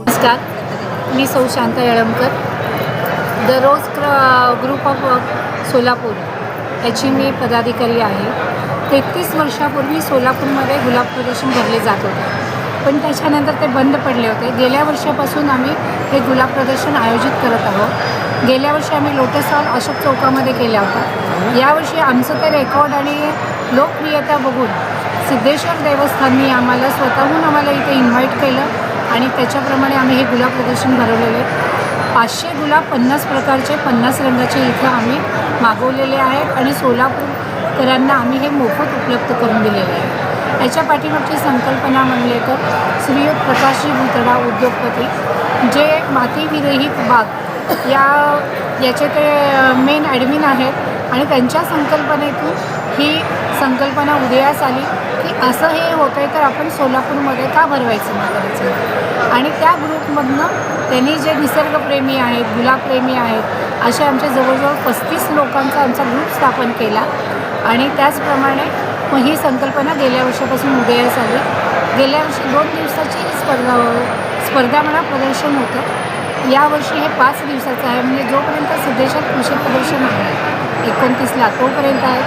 नमस्कार, मी सौ शांता येळमकर. दररोज ग्रुप ऑफ सोलापूर याची मी पदाधिकारी आहे. 33 वर्षापूर्वी सोलापूरमध्ये गुलाब प्रदर्शन भरले जात होते, पण त्याच्यानंतर ते बंद पडले होते. गेल्या वर्षापासून आम्ही हे गुलाब प्रदर्शन आयोजित करत आहोत. गेल्या वर्षी आम्ही लोटस हॉल अशोक चौकामध्ये केला होता. यावर्षी आमचं ते रेकॉर्ड आणि लोकप्रियता बघून सिद्धेश्वर देवस्थाननी आम्हाला स्वतःहून इथे इन्व्हाइट केलं आणि त्याच्याप्रमाणे आम्ही हे गुलाब प्रदर्शन भरवलेले. 500 गुलाब 50 प्रकारचे 50 रंगाचे इथं आम्ही मागवलेले आहेत आणि सोलापूरकरांना आम्ही हे मोफत उपलब्ध करून दिलेले आहे. याच्या पाठीमागची संकल्पना म्हणले तर श्रीयुत प्रकाशजी भुतडा उद्योगपती, जे मातीविरहित बाग याचे ते मेन ॲडमिन आहेत आणि त्यांच्या संकल्पनेतून ही संकल्पना उदयास आली की असं हे होतं आहे तर आपण सोलापूरमध्ये का भरवायचं नाही करायचं. आणि त्या ग्रुपमधनं त्यांनी जे निसर्गप्रेमी आहेत, गुलाबप्रेमी आहेत, असे आमचे जवळजवळ 35 लोकांचा आमचा ग्रुप स्थापन केला आणि त्याचप्रमाणे मग ही संकल्पना गेल्या वर्षापासून उदयास आली. गेल्या वर्षी 2 दिवसाची स्पर्धा म्हणा प्रदर्शन होतं. यावर्षी हे 5 दिवसाचं आहे, म्हणजे जोपर्यंत सिद्धेश्वर कृषी प्रदर्शन आहे 29ला तोपर्यंत आहे.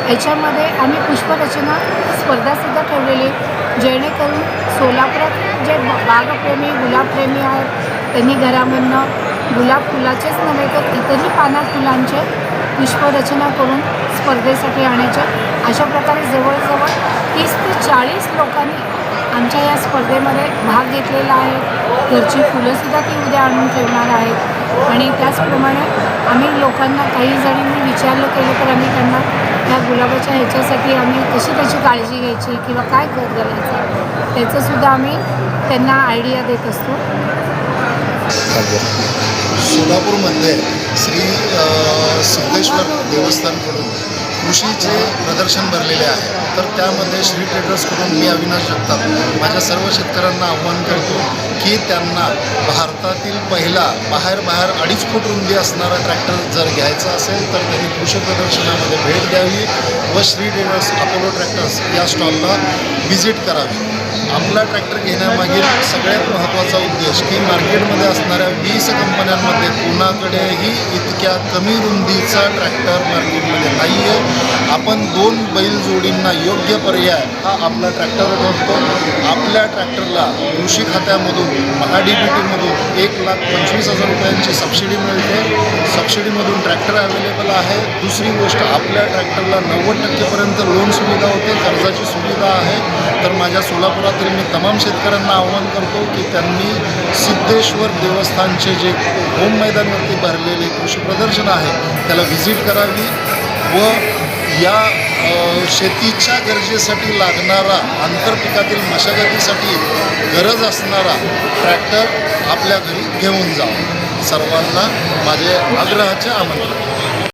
याच्यामध्ये आम्ही पुष्परचना स्पर्धासुद्धा ठेवलेली, जेणेकरून सोलापुरात जे बागप्रेमी गुलाबप्रेमी आहेत त्यांनी घरामधनं गुलाब फुलाचेच नव्हे तर इतरही पाना फुलांचे पुष्परचना करून स्पर्धेसाठी आणायचे. अशा प्रकारे जवळजवळ 30 ते 40 लोकांनी आमच्या या स्पर्धेमध्ये भाग घेतलेला आहे. घरची फुलंसुद्धा ती उद्या आणून ठेवणार आहेत आणि त्याचप्रमाणे आम्ही लोकांना काही जणांनी विचारलं केलं तर आम्ही त्यांना ह्या गुलाबाच्या ह्याच्यासाठी आम्ही कशी त्याची काळजी घ्यायची किंवा काय खत घालायचं त्याचंसुद्धा आम्ही त्यांना आयडिया देत असतो. सोलापूरमध्ये श्री सिद्धेश्वर देवस्थानकडून कृषीचे प्रदर्शन भरलेले आहे. तर त्यामध्ये श्री ट्रेडर्सकडून मी अविनाश जगताप माझ्या सर्व शेतकऱ्यांना आव्हान करतो की त्यांना भारतातील पहिला बाहेर 2.5 फूट रुंदी असणारा ट्रॅक्टर जर घ्यायचा असेल तर त्यांनी कृषी प्रदर्शनामध्ये भेट द्यावी व श्री ट्रेडर्स अपोलो ट्रॅक्टर्स या स्टॉलला व्हिजिट करावी. आपला ट्रॅक्टर घेण्यामागील सगळ्यात महत्त्वाचा उद्देश की मार्केटमध्ये असणाऱ्या 20 कंपन्यांमध्ये कोणाकडेही इतक्या कमी रुंदीचा ट्रॅक्टर मार्केटमध्ये नाही आहे. आपण 2 बैल जोडींना योग्य पर्याय हा आपला ट्रॅक्टर ठरतो. आपल्या ट्रॅक्टरला कृषी खात्यामधून MHA-DBTमधून 1,25,000 रुपयांची सबसिडी मिळते. सबसिडीमधून ट्रॅक्टर अवेलेबल आहे. दुसरी गोष्ट, आपल्या ट्रॅक्टरला 90% लोन सुविधा होते, कर्जाची सुविधा आहे. तर माझ्या सोलापुरातील मी तमाम शेतकऱ्यांना आवाहन करतो की त्यांनी सिद्धेश्वर देवस्थानचे जे होम मैदानावरती भरलेले कृषी प्रदर्शन आहे त्याला व्हिजिट करावी व या शेतीच्या गरजेसाठी लागणारा आंतरपिकातील मशागतीसाठी गरज असणारा ट्रॅक्टर आपल्या घरी घेऊन जावं. सर्वांना माझे आग्रहाचे आमंत्रण.